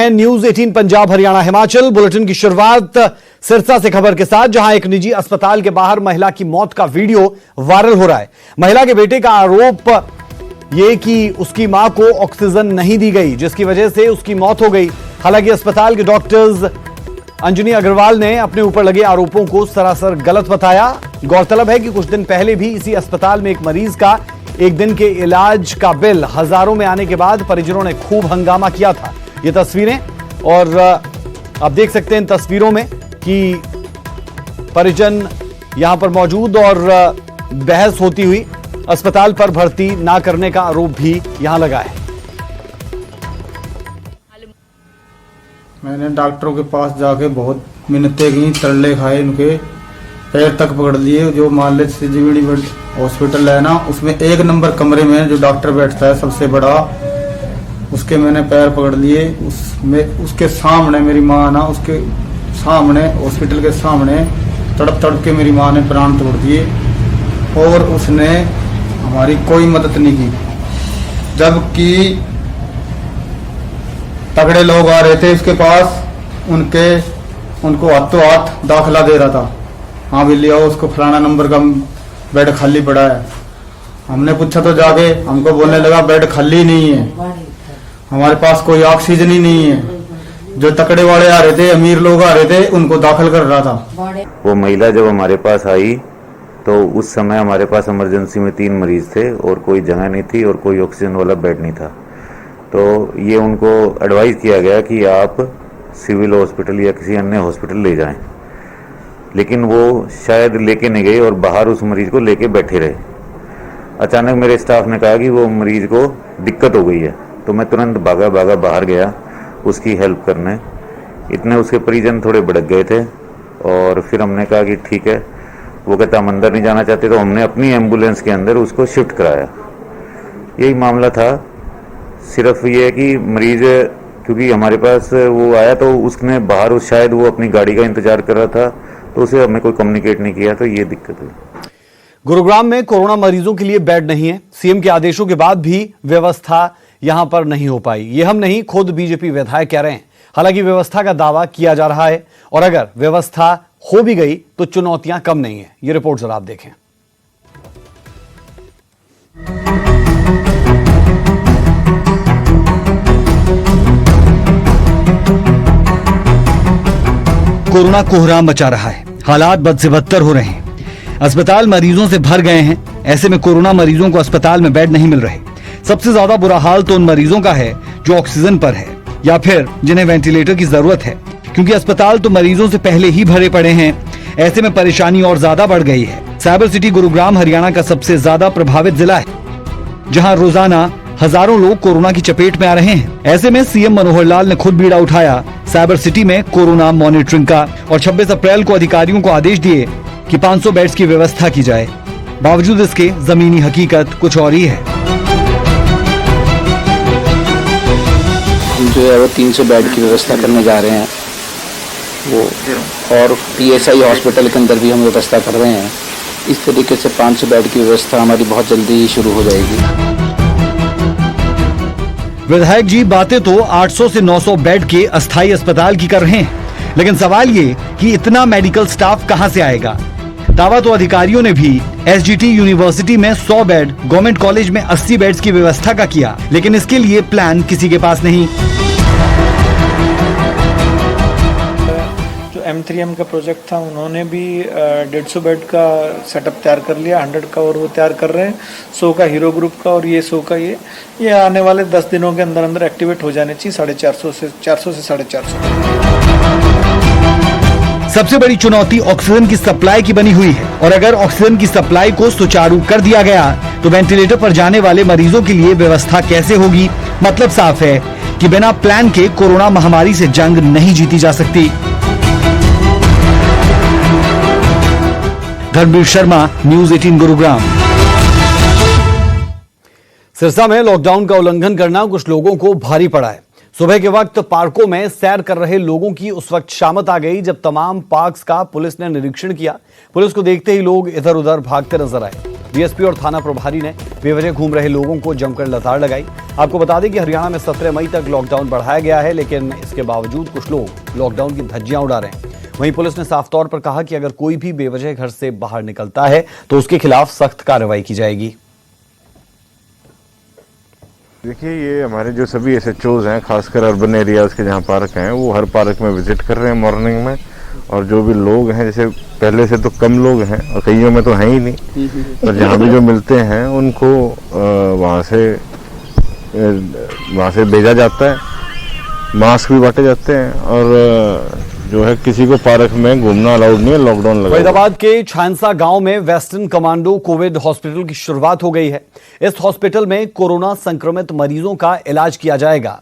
News 18 Punjab Haryana Himachal bulletin की शुरुआत सिरसा से खबर के साथ, जहां एक निजी अस्पताल के बाहर महिला की मौत का वीडियो वायरल हो रहा है। महिला के बेटे का आरोप यह कि उसकी मां को ऑक्सीजन नहीं दी गई, जिसकी वजह से उसकी मौत हो गई। हालांकि अस्पताल के डॉक्टर्स अंजनी अग्रवाल ने अपने ऊपर लगे आरोपों को सरासर गलत बताया। गौरतलब है कि कुछ दिन पहले भी इसी अस्पताल में एक मरीज का एक दिन के इलाज का बिल हजारों में आने के बाद परिजनों ने खूब हंगामा किया था। ये तस्वीरें, और आप देख सकते हैं इन तस्वीरों में कि परिजन यहां पर मौजूद और बहस होती हुई अस्पताल पर भर्ती ना करने का आरोप भी यहां लगा है। मैंने डॉक्टरों के पास जाके बहुत मिन्नतें की, तरले खाए, उनके पैर तक पकड़ लिए। जो मान ले जीवनी हॉस्पिटल है ना, उसमें 1 नंबर कमरे में जो डॉक्टर बैठता है सबसे बड़ा, उसके मैंने पैर पकड़ लिए। उसके सामने मेरी माँ ना, उसके सामने हॉस्पिटल के सामने तड़प तड़प के मेरी माँ ने प्राण तोड़ दिए और उसने हमारी कोई मदद नहीं की। जबकि तगड़े लोग आ रहे थे उसके पास, उनको हाथों हाथ दाखिला दे रहा था। हाँ भी लिया, उसको फलाना नंबर का बेड खाली पड़ा है। हमने पूछा तो जाके हमको बोलने लगा बेड खाली नहीं है, हमारे पास कोई ऑक्सीजन ही नहीं है। जो तकड़े वाले आ रहे थे, अमीर लोग आ रहे थे, उनको दाखिल कर रहा था। वो महिला जब हमारे पास आई तो उस समय हमारे पास इमरजेंसी में 3 मरीज थे और कोई जगह नहीं थी और कोई ऑक्सीजन वाला बेड नहीं था। तो ये उनको एडवाइस किया गया कि आप सिविल हॉस्पिटल या किसी अन्य हॉस्पिटल ले जाएं, लेकिन वो शायद लेके नहीं गए और बाहर उस मरीज को लेके बैठे रहे। अचानक मेरे स्टाफ ने कहा कि वो मरीज को दिक्कत हो गई है, तो मैं तुरंत भागा बाहर गया उसकी हेल्प करने। इतने उसके परिजन थोड़े भड़क गए थे और फिर हमने कहा कि ठीक है। वो कहता हम अंदर नहीं जाना चाहते, तो हमने अपनी एम्बुलेंस के अंदर उसको शिफ्ट कराया। यही मामला था। सिर्फ ये है कि मरीज क्योंकि हमारे पास वो आया तो उसने बाहर शायद वो अपनी गाड़ी का इंतजार कर रहा था, तो उसे हमें कोई कम्युनिकेट नहीं किया, तो ये दिक्कत हुई। गुरुग्राम में कोरोना मरीजों के लिए बेड नहीं है। सीएम के आदेशों के बाद भी व्यवस्था यहां पर नहीं हो पाई। ये हम नहीं, खुद बीजेपी विधायक कह रहे हैं। हालांकि व्यवस्था का दावा किया जा रहा है और अगर व्यवस्था हो भी गई तो चुनौतियां कम नहीं है। ये रिपोर्ट जरा आप देखें। कोरोना कोहराम मचा रहा है, हालात बद से बदतर हो रहे हैं। अस्पताल मरीजों से भर गए हैं। ऐसे में कोरोना मरीजों को अस्पताल में बेड नहीं मिल रहे। सबसे ज्यादा बुरा हाल तो उन मरीजों का है जो ऑक्सीजन पर है या फिर जिन्हें वेंटिलेटर की जरूरत है, क्योंकि अस्पताल तो मरीजों से पहले ही भरे पड़े हैं। ऐसे में परेशानी और ज्यादा बढ़ गई है। साइबर सिटी गुरुग्राम हरियाणा का सबसे ज्यादा प्रभावित जिला है, जहां रोजाना हजारों लोग कोरोना की चपेट में आ रहे हैं। ऐसे में सीएम मनोहर लाल ने खुद बीड़ा उठाया साइबर सिटी में कोरोना मॉनिटरिंग का और 26 अप्रैल को अधिकारियों को आदेश दिए कि 500 बेड्स की व्यवस्था की जाए। बावजूद इसके जमीनी हकीकत कुछ और ही है। हम जो है वो 300 बेड की व्यवस्था करने जा रहे हैं वो, और PSI हॉस्पिटल के अंदर भी हम व्यवस्था कर रहे हैं। इस तरीके से 500 बेड की व्यवस्था हमारी बहुत जल्दी ही शुरू हो जाएगी। विधायक जी बातें तो 800 से 900 बेड के अस्थायी अस्पताल की कर रहे हैं, लेकिन सवाल ये कि इतना मेडिकल स्टाफ कहां से आएगा। दावा तो अधिकारियों ने भी SGT यूनिवर्सिटी में 100 बेड, गवर्नमेंट कॉलेज में 80 बेड्स की व्यवस्था का किया, लेकिन इसके लिए प्लान किसी के पास नहीं। जो M3M का प्रोजेक्ट था, उन्होंने भी 150 बेड का सेटअप तैयार कर लिया। 100 का और वो तैयार कर रहे हैं। 100 का हीरो ग्रुप का और ये 100 का ये आने वाले 10 दिनों के अंदर अंदर एक्टिवेट हो जाने चाहिए। 450 से 450। सबसे बड़ी चुनौती ऑक्सीजन की सप्लाई की बनी हुई है, और अगर ऑक्सीजन की सप्लाई को सुचारू कर दिया गया तो वेंटिलेटर पर जाने वाले मरीजों के लिए व्यवस्था कैसे होगी। मतलब साफ है कि बिना प्लान के कोरोना महामारी से जंग नहीं जीती जा सकती। धर्मवीर शर्मा, न्यूज 18 गुरुग्राम। सिरसा में लॉकडाउन का उल्लंघन करना कुछ लोगों को भारी पड़ा है। सुबह के वक्त पार्कों में सैर कर रहे लोगों की उस वक्त शामत आ गई जब तमाम पार्क्स का पुलिस ने निरीक्षण किया। पुलिस को देखते ही लोग इधर उधर भागते नजर आए। डीएसपी और थाना प्रभारी ने बेवजह घूम रहे लोगों को जमकर लताड़ लगाई। आपको बता दें कि हरियाणा में 17 मई तक लॉकडाउन बढ़ाया गया है, लेकिन इसके बावजूद कुछ लोग लॉकडाउन की धज्जियां उड़ा रहे हैं। वहीं पुलिस ने साफ तौर पर कहा कि अगर कोई भी बेवजह घर से बाहर निकलता है तो उसके खिलाफ सख्त कार्रवाई की जाएगी। देखिए, ये हमारे जो सभी SHOs हैं, खासकर अर्बन एरियाज के जहाँ पार्क हैं, वो हर पार्क में विजिट कर रहे हैं मॉर्निंग में। और जो भी लोग हैं, जैसे पहले से तो कम लोग हैं और कईयों में तो हैं ही नहीं, पर जहाँ भी जो मिलते हैं उनको वहाँ से भेजा जाता है, मास्क भी बांटे जाते हैं और जो है किसी को पार्क में घूमना अलाउड नहीं है, लॉकडाउन लगा। फरीदाबाद के छानसा गांव में वेस्टर्न कमांडो कोविड हॉस्पिटल की शुरुआत हो गई है। इस हॉस्पिटल में कोरोना संक्रमित मरीजों का इलाज किया जाएगा।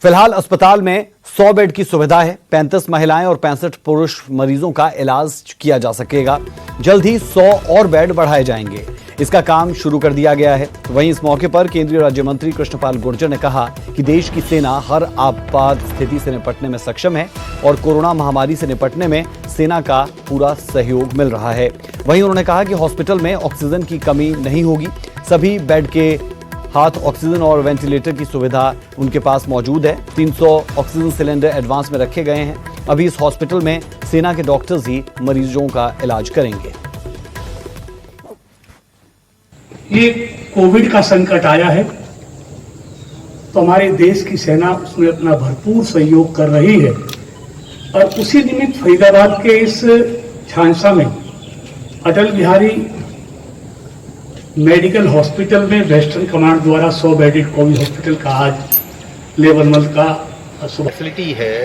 फिलहाल अस्पताल में 100 बेड की सुविधा है। 35 महिलाएं और 65 पुरुष मरीजों का इलाज किया जा सकेगा। जल्द ही 100 और बेड बढ़ाए जाएंगे। इसका काम शुरू कर दिया गया है। वहीं इस मौके पर केंद्रीय राज्य मंत्री कृष्णपाल गुर्जर ने कहा कि देश की सेना हर आपात स्थिति से निपटने में सक्षम है और कोरोना महामारी से निपटने में सेना का पूरा सहयोग मिल रहा है। वहीं उन्होंने कहा कि हॉस्पिटल में ऑक्सीजन की कमी नहीं होगी। सभी बेड के हाथ ऑक्सीजन और वेंटिलेटर की सुविधा उनके पास मौजूद है। 300 ऑक्सीजन सिलेंडर एडवांस में रखे गए हैं। अभी इस हॉस्पिटल में सेना के डॉक्टर्स ही मरीजों का इलाज करेंगे। ये कोविड का संकट आया है तो हमारे देश की सेना उसमें अपना भरपूर सहयोग कर रही है और उसी निमित्त फरीदाबाद के इस छानसा में अटल बिहारी मेडिकल हॉस्पिटल में वेस्टर्न कमांड द्वारा 100 बेडेड कोविड हॉस्पिटल का आज लेवल 1 का फैसिलिटी है।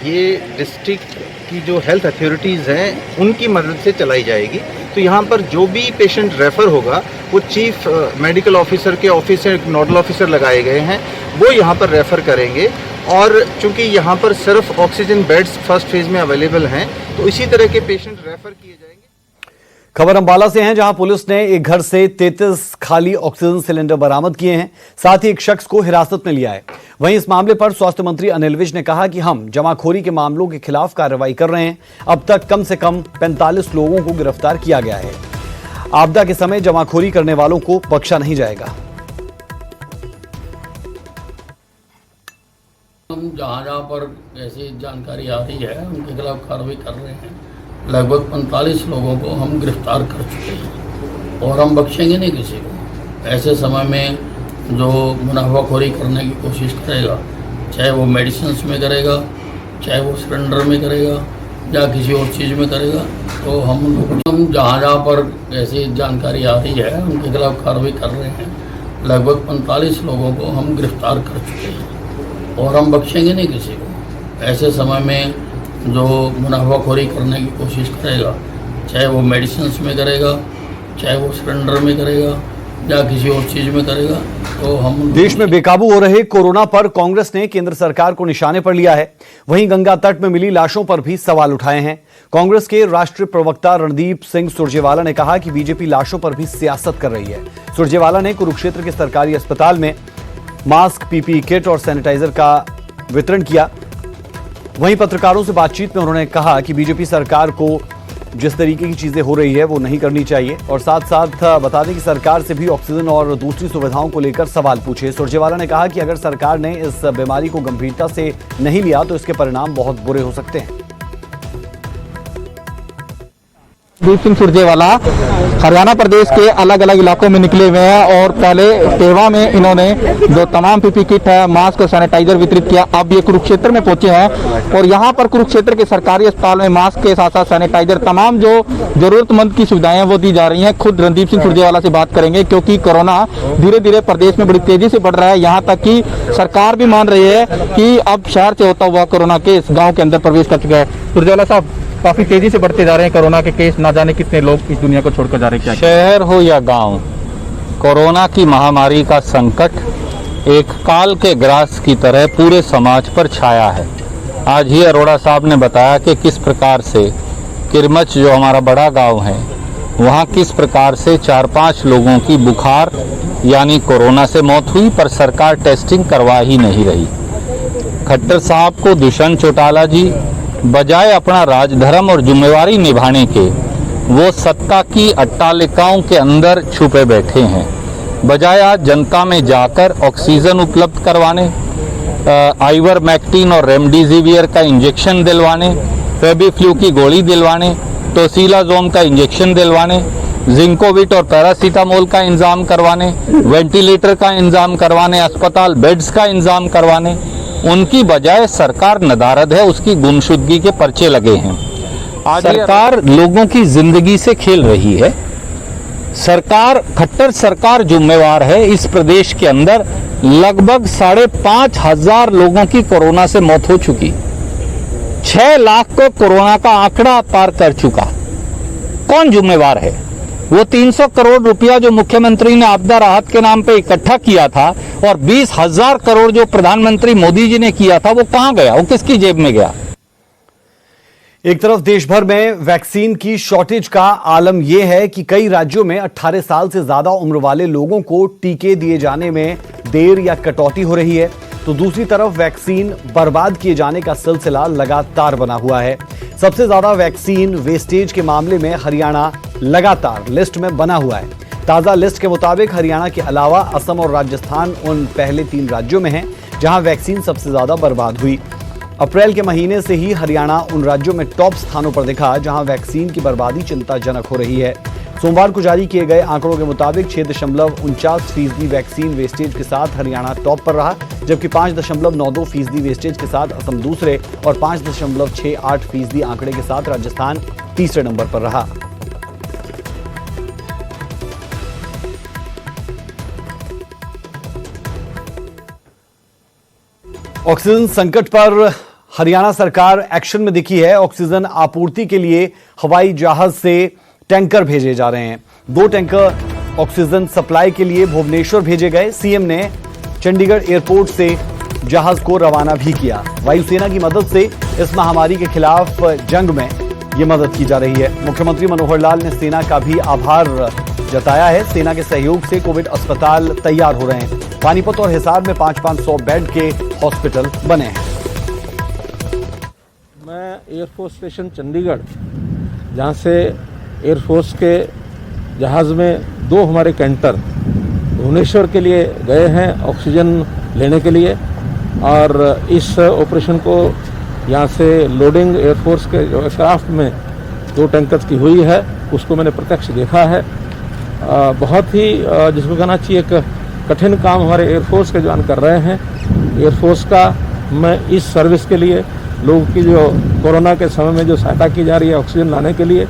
ये डिस्ट्रिक्ट की जो हेल्थ अथॉरिटीज़ हैं उनकी मदद से चलाई जाएगी। तो यहाँ पर जो भी पेशेंट रेफ़र होगा वो चीफ मेडिकल ऑफिसर के ऑफिसर, नोडल ऑफिसर लगाए गए हैं, वो यहाँ पर रेफ़र करेंगे। और चूँकि यहाँ पर सिर्फ ऑक्सीजन बेड्स फर्स्ट फेज़ में अवेलेबल हैं तो इसी तरह के पेशेंट रेफ़र किए जाएंगे। खबर अंबाला से है, जहां पुलिस ने एक घर से 33 खाली ऑक्सीजन सिलेंडर बरामद किए हैं। साथ ही एक शख्स को हिरासत में लिया है। वहीं इस मामले पर स्वास्थ्य मंत्री अनिल विज ने कहा कि हम जमाखोरी के मामलों के खिलाफ कार्रवाई कर रहे हैं। अब तक कम से कम 45 लोगों को गिरफ्तार किया गया है। आपदा के समय जमाखोरी करने वालों को बख्शा नहीं जाएगा। हम जहाँ पर ऐसी जानकारी आ रही है उनके खिलाफ कार्रवाई कर रहे हैं। लगभग 45 लोगों को हम गिरफ्तार कर चुके हैं और हम बख्शेंगे नहीं किसी को। ऐसे समय में जो मुनाफाखोरी करने की कोशिश करेगा, चाहे वो मेडिसिन्स में करेगा, चाहे वो सिलेंडर में करेगा या किसी और चीज़ में करेगा, तो हम जहाँ पर ऐसी जानकारी आ रही है उनके खिलाफ कार्रवाई कर रहे हैं। लगभग 45 लोगों को हम गिरफ्तार कर चुके हैं और हम बख्शेंगे नहीं किसी को। ऐसे समय में जो मुनाफाखोरी करने की कोशिश करेगा, चाहे वो मेडिसिन्स में करेगा, चाहे वो सिलेंडर में करेगा या किसी और चीज में करेगा, तो हम देश में बेकाबू हो रहे कोरोना पर कांग्रेस ने केंद्र सरकार को निशाने पर लिया है। वहीं गंगा तट में मिली लाशों पर भी सवाल उठाए हैं। कांग्रेस के राष्ट्रीय प्रवक्ता रणदीप सिंह सुरजेवाला ने कहा कि बीजेपी लाशों पर भी सियासत कर रही है। सुरजेवाला ने कुरुक्षेत्र के सरकारी अस्पताल में मास्क, पीपीई किट और सैनिटाइजर का वितरण किया। वहीं पत्रकारों से बातचीत में उन्होंने कहा कि बीजेपी सरकार को जिस तरीके की चीजें हो रही है वो नहीं करनी चाहिए और साथ साथ बता दें कि सरकार से भी ऑक्सीजन और दूसरी सुविधाओं को लेकर सवाल पूछे। सुरजेवाला ने कहा कि अगर सरकार ने इस बीमारी को गंभीरता से नहीं लिया तो इसके परिणाम बहुत बुरे हो सकते हैं। रणदीप सिंह सुरजेवाला हरियाणा प्रदेश के अलग अलग इलाकों में निकले हुए हैं और पहले टेवा में इन्होंने जो तमाम पीपी किट है, मास्क और सैनिटाइजर वितरित किया। अब ये कुरुक्षेत्र में पहुंचे हैं और यहाँ पर कुरुक्षेत्र के सरकारी अस्पताल में मास्क के साथ साथ सैनिटाइजर, तमाम जो जरूरतमंद की सुविधाएं हैं वो दी जा रही हैं। खुद रणदीप सिंह सुरजेवाला से बात करेंगे क्योंकि कोरोना धीरे धीरे प्रदेश में बड़ी तेजी से बढ़ रहा है। यहाँ तक कि सरकार भी मान रही है कि अब शहर से होता हुआ कोरोना केस गाँव के अंदर प्रवेश कर चुका है। सुरजेवाला साहब, काफी तेजी से बढ़ते जा रहे हैं कोरोना के केस, ना जाने कितने लोग इस दुनिया को छोड़कर जा रहे हैं। क्या शहर हो या गांव, कोरोना की महामारी का संकट एक काल के ग्रास की तरह पूरे समाज पर छाया है। आज ही अरोड़ा साहब ने बताया कि किस प्रकार से किरमच जो हमारा बड़ा गांव है वहां किस प्रकार से 4-5 लोगों की बुखार यानी कोरोना से मौत हुई, पर सरकार टेस्टिंग करवा ही नहीं रही। खट्टर साहब को दुष्यंत चौटाला जी बजाय अपना राजधर्म और जिम्मेवारी निभाने के वो सत्ता की अट्टालिकाओं के अंदर छुपे बैठे हैं। बजाय आज जनता में जाकर ऑक्सीजन उपलब्ध करवाने, आइवरमेक्टिन और रेमडेसिवियर का इंजेक्शन दिलवाने, फेबिफ्लू की गोली दिलवाने, टोसिलाजोम का इंजेक्शन दिलवाने, जिंकोविट और पैरासीटामोल का इंतजाम करवाने, वेंटिलेटर का इंतजाम करवाने, अस्पताल बेड्स का इंतजाम करवाने, उनकी बजाय सरकार नदारद है, उसकी गुमशुदगी के पर्चे लगे हैं। आज सरकार लोगों की जिंदगी से खेल रही है। सरकार, खट्टर सरकार जिम्मेवार है। इस प्रदेश के अंदर लगभग 5,500 लोगों की कोरोना से मौत हो चुकी, 6 लाख को कोरोना का आंकड़ा पार कर चुका। कौन जिम्मेवार है? वो 300 करोड़ रुपया जो मुख्यमंत्री ने आपदा राहत के नाम पे इकट्ठा किया था और 20,000 करोड़ जो प्रधानमंत्री मोदी जी ने किया था, वो कहां गया? वो किसकी जेब में गया? एक तरफ देश भर में वैक्सीन की शॉर्टेज का आलम यह है कि कई राज्यों में 18 साल से ज्यादा उम्र वाले लोगों को टीके दिए जाने में देर या कटौती हो रही है, तो दूसरी तरफ वैक्सीन बर्बाद किए जाने का सिलसिला लगातार बना हुआ है। सबसे ज्यादा वैक्सीन वेस्टेज के मामले में हरियाणा लगातार लिस्ट में बना हुआ है। ताजा लिस्ट के मुताबिक हरियाणा के अलावा असम और राजस्थान उन पहले 3 राज्यों में हैं जहां वैक्सीन सबसे ज्यादा बर्बाद हुई। अप्रैल के महीने से ही हरियाणा उन राज्यों में टॉप स्थानों पर दिखा जहां वैक्सीन की बर्बादी चिंताजनक हो रही है। सोमवार को जारी किए गए आंकड़ों के मुताबिक 6.49% वैक्सीन वेस्टेज के साथ हरियाणा टॉप पर रहा, जबकि 5.92% वेस्टेज के साथ असम दूसरे और 5.68% आंकड़े के साथ राजस्थान तीसरे नंबर पर रहा। ऑक्सीजन संकट पर हरियाणा सरकार एक्शन में दिखी है। ऑक्सीजन आपूर्ति के लिए हवाई जहाज से टैंकर भेजे जा रहे हैं। 2 टैंकर ऑक्सीजन सप्लाई के लिए भुवनेश्वर भेजे गए। सीएम ने चंडीगढ़ एयरपोर्ट से जहाज को रवाना भी किया। वायुसेना की मदद से इस महामारी के खिलाफ जंग में ये मदद की जा रही है। मुख्यमंत्री मनोहर लाल ने सेना का भी आभार जताया है। सेना के सहयोग से कोविड अस्पताल तैयार हो रहे हैं। पानीपत और हिसार में 500 बेड के हॉस्पिटल बने हैं। मैं एयरफोर्स स्टेशन चंडीगढ़, जहां से एयरफोर्स के जहाज में 2 हमारे कैंटर भुवनेश्वर के लिए गए हैं ऑक्सीजन लेने के लिए, और इस ऑपरेशन को यहाँ से लोडिंग एयरफोर्स के जो एयरक्राफ्ट में 2 टैंकर्स की हुई है, उसको मैंने प्रत्यक्ष देखा है। बहुत ही जिसको कहना चाहिए एक कठिन काम हमारे एयरफोर्स के जवान कर रहे हैं। एयरफोर्स का मैं इस सर्विस के लिए लोगों की जो कोरोना के समय में जो सहायता की जा रही है ऑक्सीजन लाने के लिए,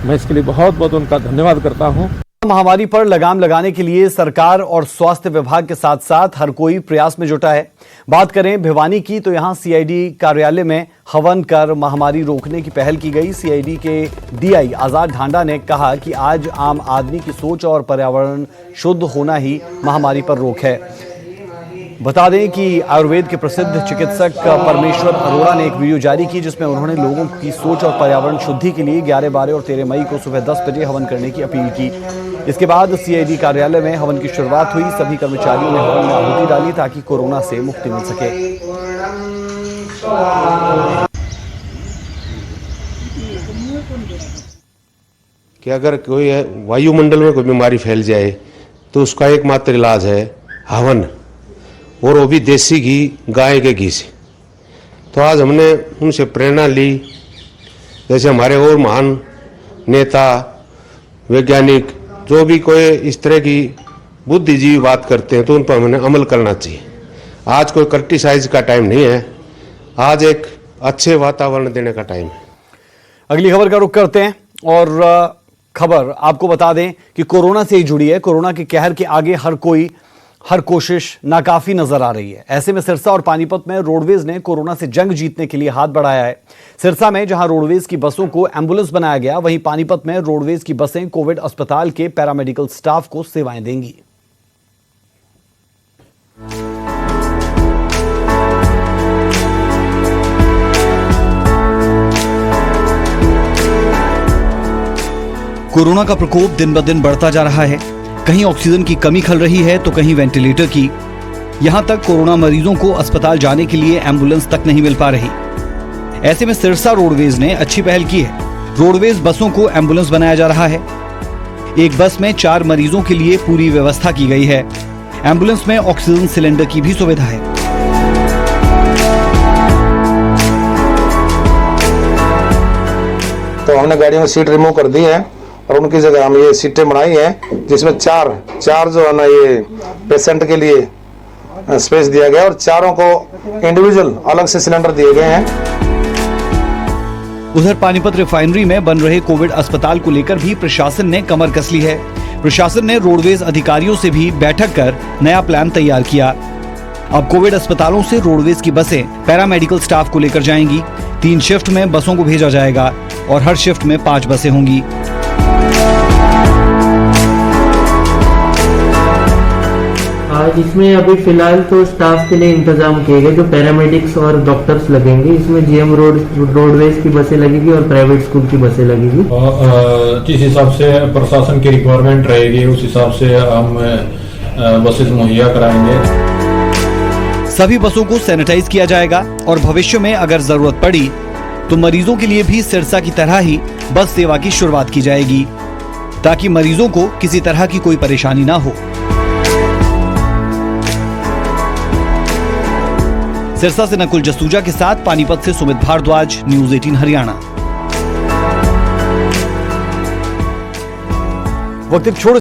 मैं इसके लिए बहुत बहुत उनका धन्यवाद करता हूं। महामारी पर लगाम लगाने के लिए सरकार और स्वास्थ्य विभाग के साथ साथ हर कोई प्रयास में जुटा है। बात करें भिवानी की तो यहां सीआईडी कार्यालय में हवन कर महामारी रोकने की पहल की गई। सीआईडी के डीआई आजाद ढांडा ने कहा कि आज आम आदमी की सोच और पर्यावरण शुद्ध होना ही महामारी पर रोक है। बता दें कि आयुर्वेद के प्रसिद्ध चिकित्सक परमेश्वर अरोड़ा ने एक वीडियो जारी की जिसमें उन्होंने लोगों की सोच और पर्यावरण शुद्धि के लिए 11, 12 और 13 मई को सुबह 10 बजे हवन करने की अपील की। इसके बाद सीआईडी कार्यालय में हवन की शुरुआत हुई। सभी कर्मचारियों ने हवन में आहुति डाली ताकि कोरोना से मुक्ति मिल सके। कि अगर कोई वायुमंडल में कोई बीमारी फैल जाए तो उसका एकमात्र इलाज है हवन, और वो भी देसी घी, गाय के घी से। तो आज हमने उनसे प्रेरणा ली, जैसे हमारे और महान नेता, वैज्ञानिक जो भी कोई इस तरह की बुद्धिजीवी बात करते हैं तो उन पर हमें अमल करना चाहिए। आज कोई क्रिटिसाइज का टाइम नहीं है, आज एक अच्छे वातावरण देने का टाइम है। अगली खबर का रुख करते हैं और खबर आपको बता दें कि कोरोना से ही जुड़ी है। कोरोना के कहर के आगे हर कोशिश नाकाफी नजर आ रही है। ऐसे में सिरसा और पानीपत में रोडवेज ने कोरोना से जंग जीतने के लिए हाथ बढ़ाया है। सिरसा में जहां रोडवेज की बसों को एम्बुलेंस बनाया गया, वहीं पानीपत में रोडवेज की बसें कोविड अस्पताल के पैरामेडिकल स्टाफ को सेवाएं देंगी। कोरोना का प्रकोप दिन ब दिन बढ़ता जा रहा है। कहीं ऑक्सीजन की कमी खल रही है तो कहीं वेंटिलेटर की। यहां तक कोरोना मरीजों को अस्पताल जाने के लिए एम्बुलेंस तक नहीं मिल पा रही। ऐसे में सिरसा रोडवेज ने अच्छी पहल की है। रोडवेज बसों को एम्बुलेंस बनाया जा रहा है। एक बस में 4 मरीजों के लिए पूरी व्यवस्था की गई है। एम्बुलेंस में ऑक्सीजन सिलेंडर की भी सुविधा है। तो हमने गाड़ी में सीट रिमूव कर दी है और उनकी जगह हम ये सीटें बनाई हैं, जिसमें चार जो है ना ये पेशेंट के लिए स्पेस दिया गया और चारों को इंडिविजुअल अलग से सिलेंडर दिए गए हैं। उधर पानीपत रिफाइनरी में बन रहे कोविड अस्पताल को लेकर भी प्रशासन ने कमर कस ली है। प्रशासन ने रोडवेज अधिकारियों से भी बैठक कर नया प्लान तैयार किया। अब कोविड अस्पतालों से रोडवेज की बसें पैरामेडिकल स्टाफ को लेकर जाएंगी। 3 शिफ्ट में बसों को भेजा जाएगा और हर शिफ्ट में 5 बसें होंगी। इसमें अभी फिलहाल तो स्टाफ के लिए इंतजाम किए गए, जो पैरामेडिक्स और डॉक्टर्स लगेंगे। इसमें जीएम रोडवेज की बसें लगेगी और प्राइवेट स्कूल की बसें लगेगी। जिस हिसाब से प्रशासन की रिक्वायरमेंट रहेगी उस हिसाब से हम बसेस मुहैया कराएंगे। सभी बसों को सैनिटाइज किया जाएगा और भविष्य में अगर जरूरत पड़ी तो मरीजों के लिए भी सिरसा की तरह ही बस सेवा की शुरुआत की जाएगी, ताकि मरीजों को किसी तरह की कोई परेशानी ना हो। सिरसा से नकुल जसूजा के साथ पानीपत से सुमित भारद्वाज, न्यूज़ 18 हरियाणा। वक्त एक छोटे